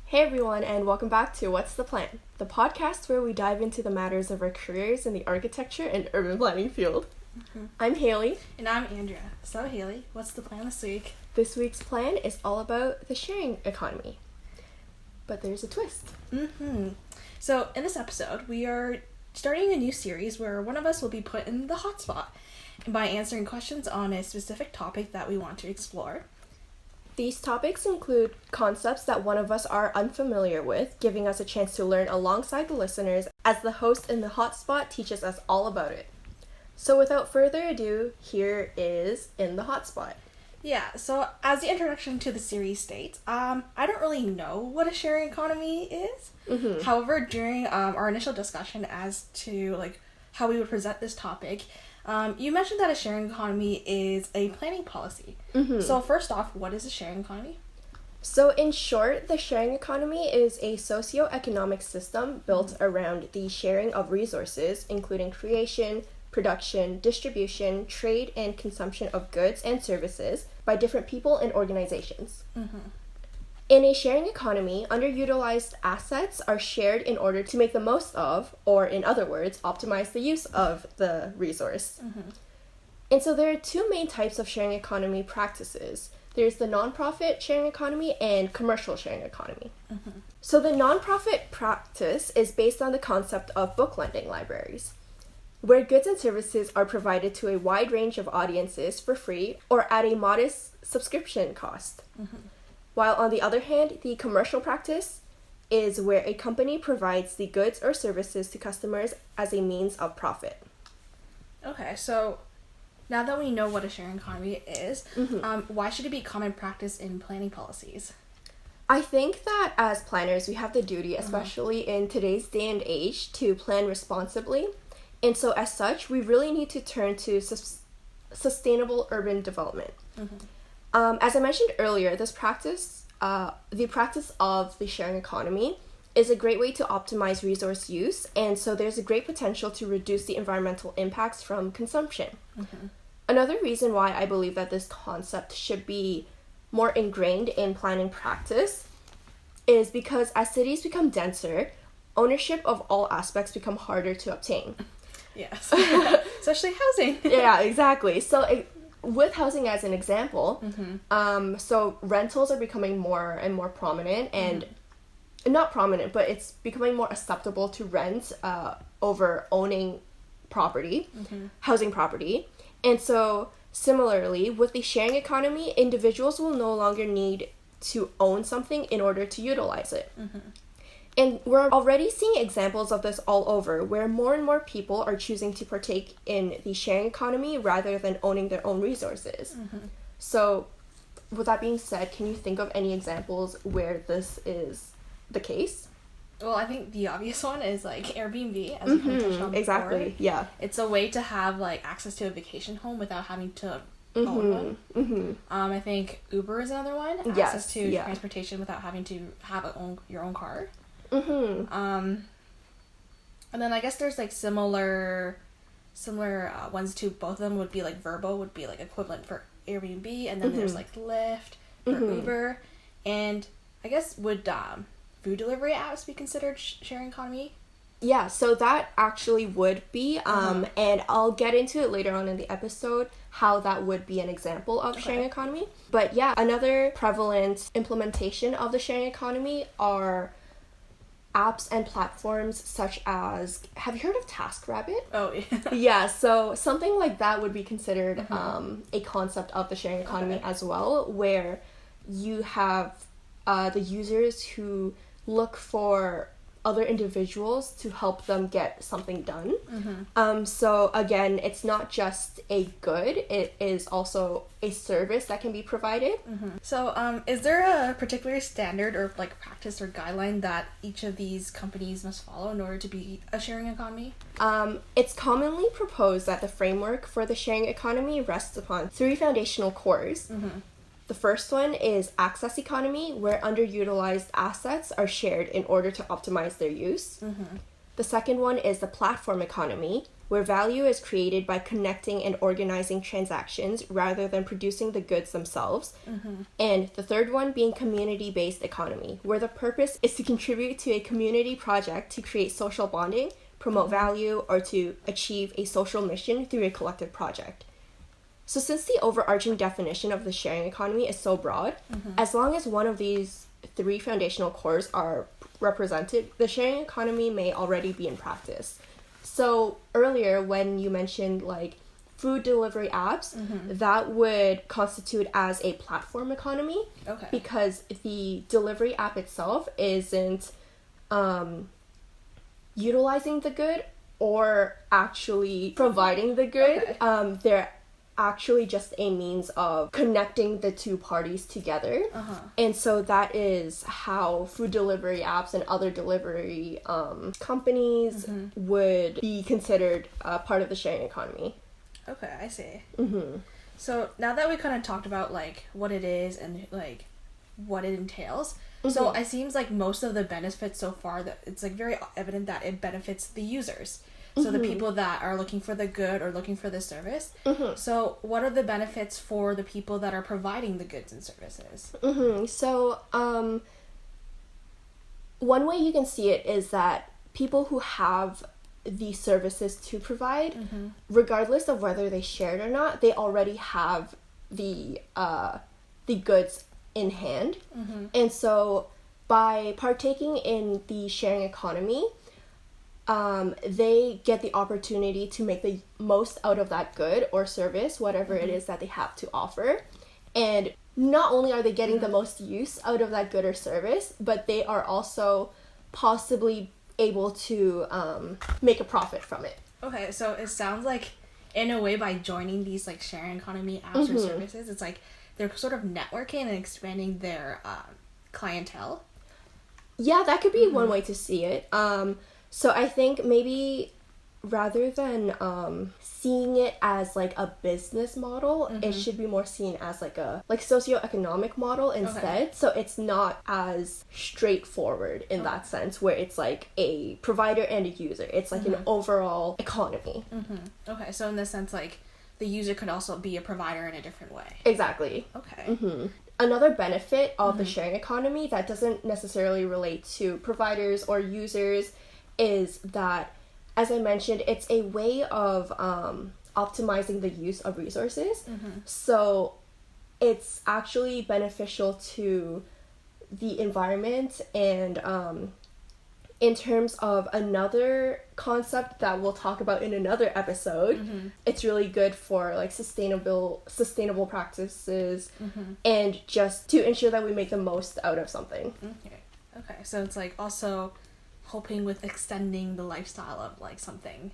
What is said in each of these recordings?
Hey everyone, and welcome back to What's the Plan, the podcast where we dive into the matters of our careers in the architecture and urban planning field. I'm Haley. And I'm Andrea. So Haley, what's the plan this week? This week's plan is all about the sharing economy. But there's a twist. So in this episode, we are starting a new series where one of us will be put in the hot spot by answering questions on a specific topic that we want to explore. These topics include concepts that one of us are unfamiliar with, giving us a chance to learn alongside the listeners as the host in the hotspot teaches us all about it. So without further ado, here is In the Hotspot. Yeah, so as the introduction to the series states, I don't really know what a sharing economy is. However, during our initial discussion as to how we would present this topic, you mentioned that a sharing economy is a planning policy. So first off, what is a sharing economy? So in short, the sharing economy is a socio-economic system built around the sharing of resources, including creation, production, distribution, trade, and consumption of goods and services by different people and organizations. In a sharing economy, underutilized assets are shared in order to make the most of, or in other words, optimize the use of the resource. And so there are two main types of sharing economy practices. There's the nonprofit sharing economy and commercial sharing economy. So the nonprofit practice is based on the concept of book lending libraries, where goods and services are provided to a wide range of audiences for free or at a modest subscription cost. While on the other hand, the commercial practice is where a company provides the goods or services to customers as a means of profit. Okay, so now that we know what a sharing economy is, why should it be common practice in planning policies? I think that as planners, we have the duty, especially in today's day and age, to plan responsibly. And so as such, we really need to turn to sustainable urban development. As I mentioned earlier, this practice, the practice of the sharing economy, is a great way to optimize resource use, and so there's a great potential to reduce the environmental impacts from consumption. Another reason why I believe that this concept should be more ingrained in planning practice is because as cities become denser, ownership of all aspects become harder to obtain. Yes, especially housing. Yeah, exactly. So with housing as an example, so rentals are becoming more and more prominent, and not prominent, but it's becoming more acceptable to rent over owning property, housing property. And so similarly, with the sharing economy, individuals will no longer need to own something in order to utilize it. And we're already seeing examples of this all over, where more and more people are choosing to partake in the sharing economy rather than owning their own resources. So, with that being said, can you think of any examples where this is the case? Well, I think the obvious one is Airbnb, as you kind of touched on before. Exactly, yeah. It's a way to have access to a vacation home without having to own one. I think Uber is another one. Access to transportation without having to have your own car. And then I guess there's similar ones to both of them would be Vrbo would be equivalent for Airbnb, and then there's Lyft for Uber, and I guess would food delivery apps be considered sharing economy? Yeah, so that actually would be, and I'll get into it later on in the episode, how that would be an example of sharing economy. But yeah, another prevalent implementation of the sharing economy are apps and platforms such as, have you heard of TaskRabbit? Oh, yeah. Yeah, so something like that would be considered a concept of the sharing economy as well, where you have the users who look for other individuals to help them get something done. So again, it's not just a good, it is also a service that can be provided. So is there a particular standard or practice or guideline that each of these companies must follow in order to be a sharing economy? It's commonly proposed that the framework for the sharing economy rests upon three foundational cores. The first one is access economy, where underutilized assets are shared in order to optimize their use. The second one is the platform economy, where value is created by connecting and organizing transactions rather than producing the goods themselves. And the third one being community-based economy, where the purpose is to contribute to a community project to create social bonding, promote value, or to achieve a social mission through a collective project. So since the overarching definition of the sharing economy is so broad, as long as one of these three foundational cores are represented, the sharing economy may already be in practice. So earlier when you mentioned like food delivery apps, that would constitute as a platform economy, because the delivery app itself isn't utilizing the good or actually providing the good. They're actually just a means of connecting the two parties together. And so that is how food delivery apps and other delivery companies would be considered part of the sharing economy. Okay, I see. So now that we kind of talked about like what it is and like what it entails, so it seems like most of the benefits so far, that it's like very evident that it benefits the users. So the people that are looking for the good or looking for the service. So what are the benefits for the people that are providing the goods and services? So one way you can see it is that people who have the services to provide, regardless of whether they share it or not, they already have the goods in hand. And so by partaking in the sharing economy, they get the opportunity to make the most out of that good or service, whatever it is that they have to offer. And not only are they getting the most use out of that good or service, but they are also possibly able to make a profit from it. Okay, so it sounds like in a way by joining these like sharing economy apps or services, it's like they're sort of networking and expanding their clientele. Yeah, that could be one way to see it. So I think maybe rather than seeing it as like a business model, it should be more seen as like a socioeconomic model instead. So it's not as straightforward in that sense, where it's like a provider and a user. It's like an overall economy. Okay, so in this sense, like the user could also be a provider in a different way. Exactly. Okay. Another benefit of the sharing economy that doesn't necessarily relate to providers or users is that, as I mentioned, it's a way of optimizing the use of resources. So it's actually beneficial to the environment, and in terms of another concept that we'll talk about in another episode, it's really good for like sustainable practices and just to ensure that we make the most out of something. Okay, so it's like also helping with extending the lifestyle of like something,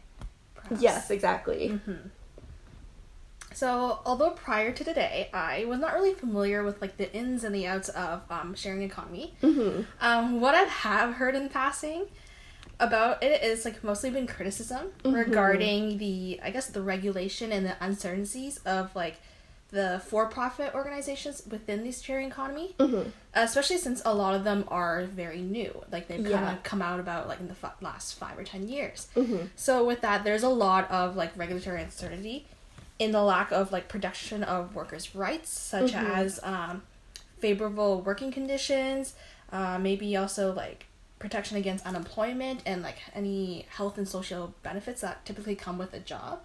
perhaps. Yes, exactly. So although prior to today I was not really familiar with like the ins and the outs of sharing economy, what I have heard in passing about it is like mostly been criticism regarding the regulation and the uncertainties of like the for-profit organizations within this sharing economy, especially since a lot of them are very new. Like they've kind of come out about like in the last 5 or 10 years. So with that, there's a lot of like regulatory uncertainty in the lack of like protection of workers' rights, such as favorable working conditions, maybe also like protection against unemployment and like any health and social benefits that typically come with a job.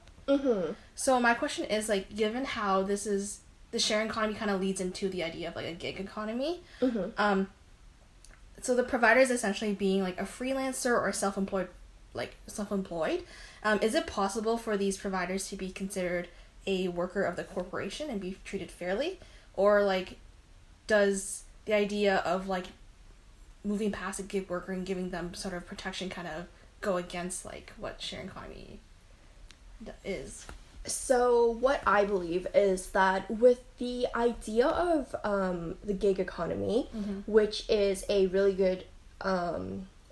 So my question is, like, given how this is, the sharing economy kind of leads into the idea of like a gig economy. So the provider is essentially being like a freelancer or self-employed. Is it possible for these providers to be considered a worker of the corporation and be treated fairly? Or like, does the idea of like moving past a gig worker and giving them sort of protection kind of go against like what sharing economy is? So what I believe is that with the idea of the gig economy, which is a really good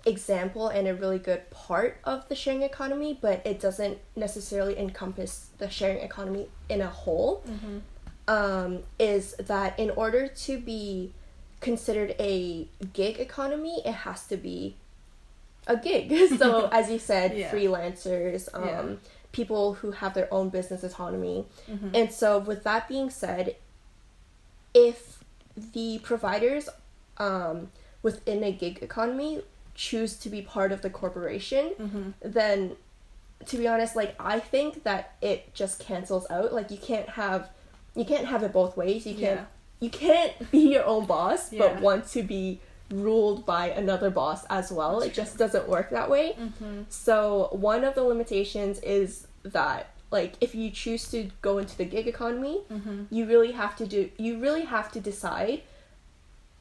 example and a really good part of the sharing economy, but it doesn't necessarily encompass the sharing economy in a whole, is that in order to be considered a gig economy, it has to be a gig. So as you said, freelancers, people who have their own business autonomy. And so with that being said, if the providers within a gig economy choose to be part of the corporation, then to be honest, like, I think that it just cancels out. Like, you can't have it both ways. You can't be your own boss but want to be ruled by another boss as well. It just doesn't work that way. So one of the limitations is that, like, if you choose to go into the gig economy, you really have to decide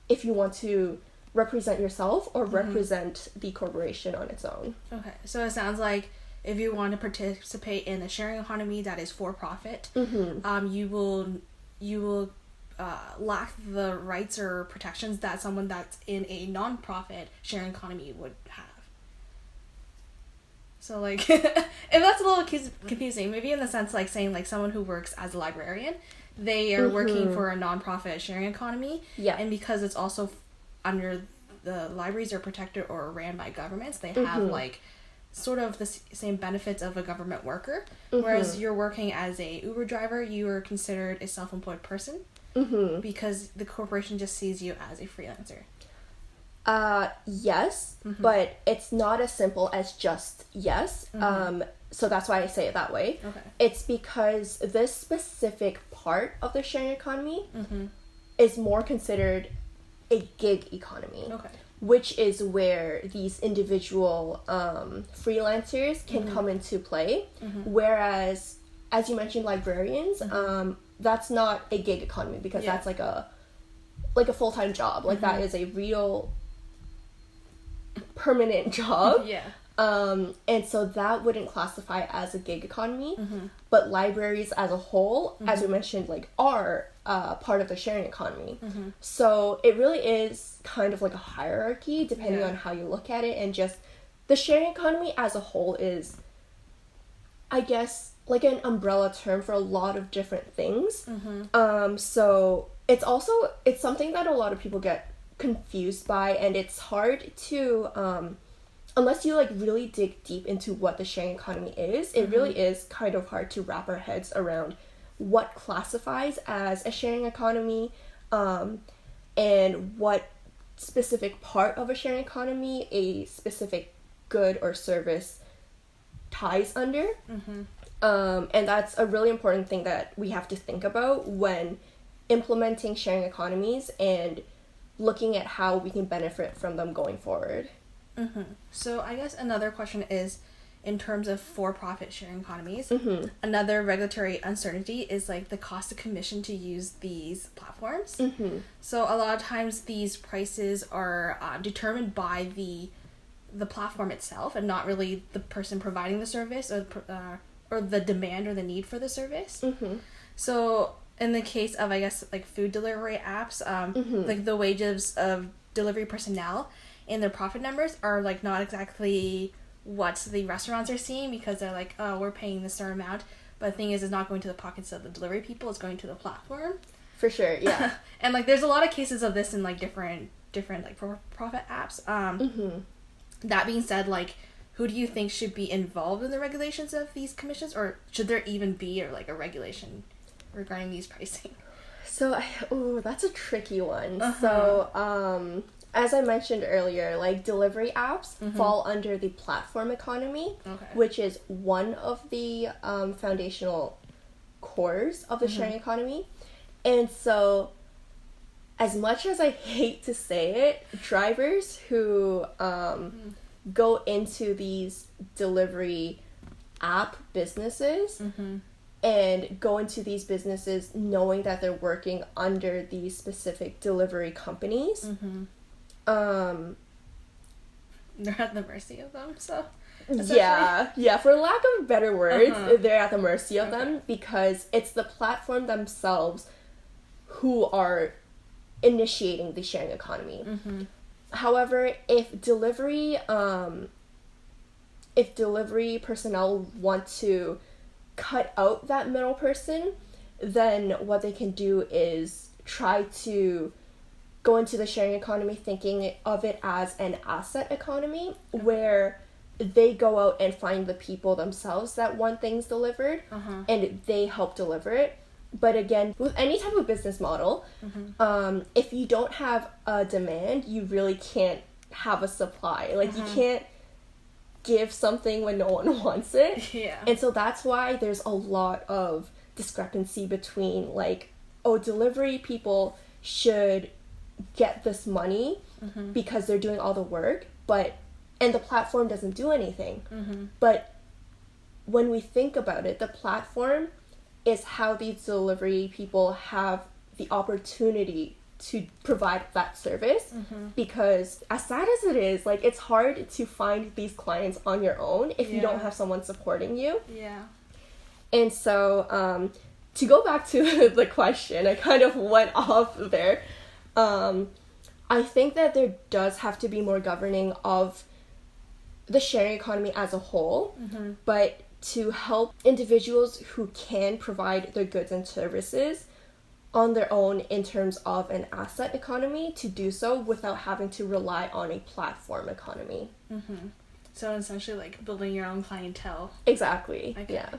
if you want to represent yourself or represent the corporation on its own. Okay, so it sounds like if you want to participate in a sharing economy that is for profit, you will lack the rights or protections that someone that's in a non-profit sharing economy would have. So, like, if that's a little confusing, maybe in the sense, like, saying, like, someone who works as a librarian, they are working for a non-profit sharing economy, and because it's also under the libraries are protected or ran by governments, they have, like, sort of the same benefits of a government worker, whereas you're working as a Uber driver, you are considered a self-employed person, because the corporation just sees you as a freelancer. Yes, but it's not as simple as just yes. So that's why I say it that way. Okay. It's because this specific part of the sharing economy is more considered a gig economy. Okay. Which is where these individual freelancers can come into play. Whereas, as you mentioned, librarians, that's not a gig economy, because that's like a full-time job. Like, that is a real permanent job. And so that wouldn't classify as a gig economy. But libraries as a whole, as we mentioned, like, are part of the sharing economy. So it really is kind of like a hierarchy depending on how you look at it. And just the sharing economy as a whole is, I guess, like an umbrella term for a lot of different things. So it's something that a lot of people get confused by, and it's hard to unless you, like, really dig deep into what the sharing economy is, it really is kind of hard to wrap our heads around what classifies as a sharing economy, and what specific part of a sharing economy a specific good or service ties under. And that's a really important thing that we have to think about when implementing sharing economies and looking at how we can benefit from them going forward. So I guess another question is, in terms of for-profit sharing economies, another regulatory uncertainty is, like, the cost of commission to use these platforms. So a lot of times these prices are determined by the platform itself, and not really the person providing the service or the demand or the need for the service. So in the case of, I guess, like, food delivery apps, like, the wages of delivery personnel and their profit numbers are, like, not exactly what the restaurants are seeing, because they're like, oh, we're paying this certain amount, but the thing is, it's not going to the pockets of the delivery people, it's going to the platform. For sure, yeah. And, like, there's a lot of cases of this in, like, different like, for-profit apps. That being said, like, who do you think should be involved in the regulations of these commissions, or should there even be like a regulation regarding these pricing? So, that's a tricky one. So, as I mentioned earlier, like, delivery apps fall under the platform economy, which is one of the foundational cores of the sharing economy. And so, as much as I hate to say it, drivers who go into these delivery app businesses and go into these businesses knowing that they're working under these specific delivery companies, they're at the mercy of them, so yeah, for lack of better words, they're at the mercy of them, because it's the platform themselves who are initiating the sharing economy. However, if delivery personnel want to cut out that middle person, then what they can do is try to go into the sharing economy thinking of it as an asset economy, where they go out and find the people themselves that want things delivered, and they help deliver it. But again, with any type of business model, if you don't have a demand, you really can't have a supply. Like, you can't give something when no one wants it. Yeah. And so that's why there's a lot of discrepancy between, like, oh, delivery people should get this money because they're doing all the work, and the platform doesn't do anything. But when we think about it, the platform is how these delivery people have the opportunity to provide that service, because as sad as it is, like, it's hard to find these clients on your own if you don't have someone supporting you. Yeah. And so to go back to the question, I kind of went off there. I think that there does have to be more governing of the sharing economy as a whole, but to help individuals who can provide their goods and services on their own in terms of an asset economy, to do so without having to rely on a platform economy. So essentially, like, building your own clientele. Exactly. Okay. Yeah.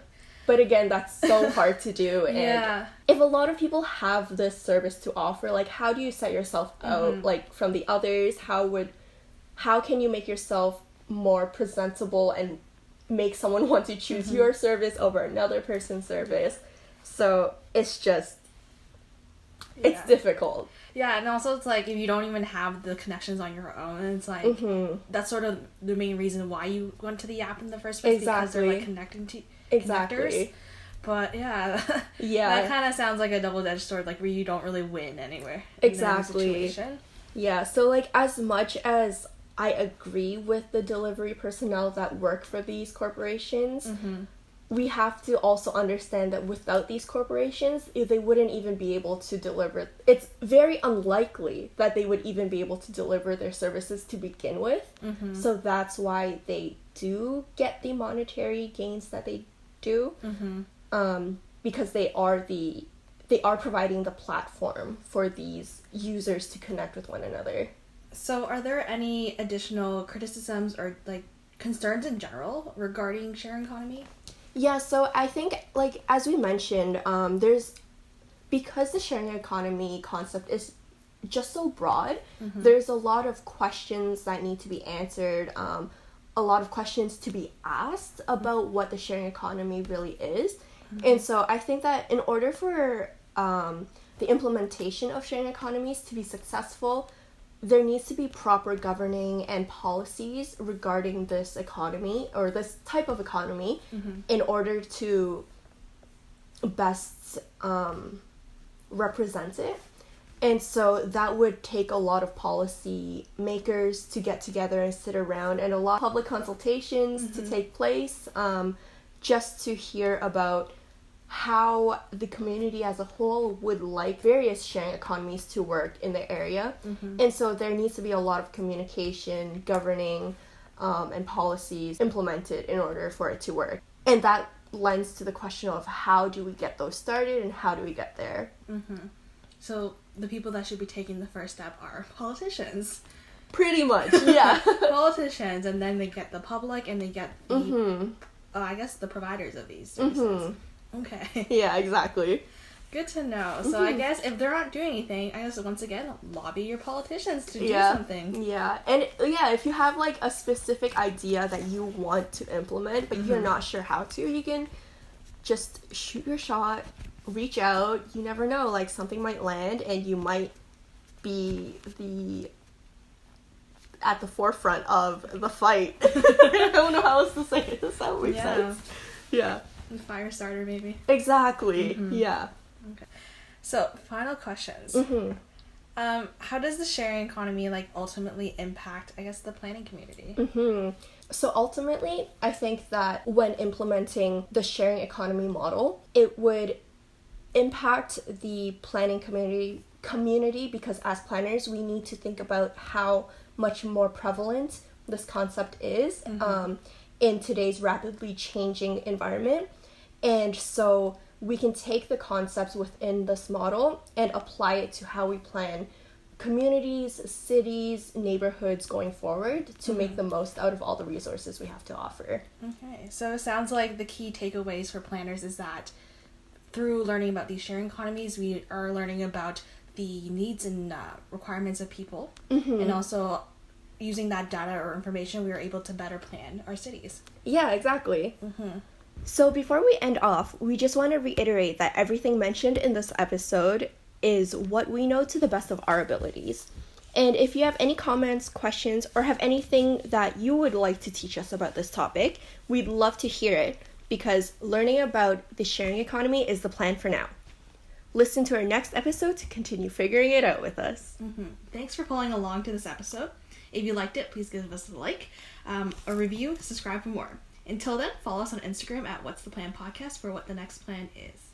But again, that's so hard to do. And if a lot of people have this service to offer, like, how do you set yourself out, like, from the others? How can you make yourself more presentable and make someone want to choose your service over another person's service? So it's just, it's difficult. Yeah, and also it's like, if you don't even have the connections on your own, it's like, that's sort of the main reason why you went to the app in the first place, because they're, like, connecting to connectors. But yeah, that kind of sounds like a double-edged sword, like, where you don't really win anywhere. Exactly. Yeah, so, like, as much as I agree with the delivery personnel that work for these corporations, we have to also understand that without these corporations, they wouldn't even be able to deliver. It's very unlikely that they would even be able to deliver their services to begin with. So that's why they do get the monetary gains that they do, because they are providing the platform for these users to connect with one another. So are there any additional criticisms or, like, concerns in general regarding sharing economy? Yeah, so I think, like, as we mentioned, because the sharing economy concept is just so broad, there's a lot of questions that need to be answered, a lot of questions to be asked about what the sharing economy really is. And so I think that in order for the implementation of sharing economies to be successful, there needs to be proper governing and policies regarding this economy, or this type of economy, in order to best represent it. And so that would take a lot of policy makers to get together and sit around, and a lot of public consultations to take place, just to hear about how the community as a whole would like various sharing economies to work in the area. And so there needs to be a lot of communication, governing, and policies implemented in order for it to work. And that lends to the question of how do we get those started and how do we get there. So the people that should be taking the first step are politicians. Pretty much, yeah. Politicians, and then they get the public, and they get the, I guess, the providers of these services. Okay. Yeah, exactly. Good to know. So I guess if they're not doing anything, I guess once again, lobby your politicians to do something. Yeah, and if you have, like, a specific idea that you want to implement, but you're not sure how to, you can just shoot your shot, reach out. You never know, like, something might land and you might be at the forefront of the fight. I don't know how else to say it. Does that make sense? Yeah. Fire starter, maybe. Exactly. Yeah. Okay. So, final questions. How does the sharing economy, like, ultimately impact, I guess, the planning community? So ultimately, I think that when implementing the sharing economy model, it would impact the planning community, because as planners, we need to think about how much more prevalent this concept is in today's rapidly changing environment. And so we can take the concepts within this model and apply it to how we plan communities, cities, neighborhoods going forward to make the most out of all the resources we have to offer. Okay, so it sounds like the key takeaways for planners is that through learning about these sharing economies, we are learning about the needs and requirements of people, and also using that data or information, we are able to better plan our cities. Yeah, exactly. So before we end off, we just want to reiterate that everything mentioned in this episode is what we know to the best of our abilities. And if you have any comments, questions, or have anything that you would like to teach us about this topic, we'd love to hear it, because learning about the sharing economy is the plan for now. Listen to our next episode to continue figuring it out with us. Thanks for following along to this episode. If you liked it, please give us a like, a review, subscribe for more. Until then, follow us on Instagram at What's the Plan Podcast for what the next plan is.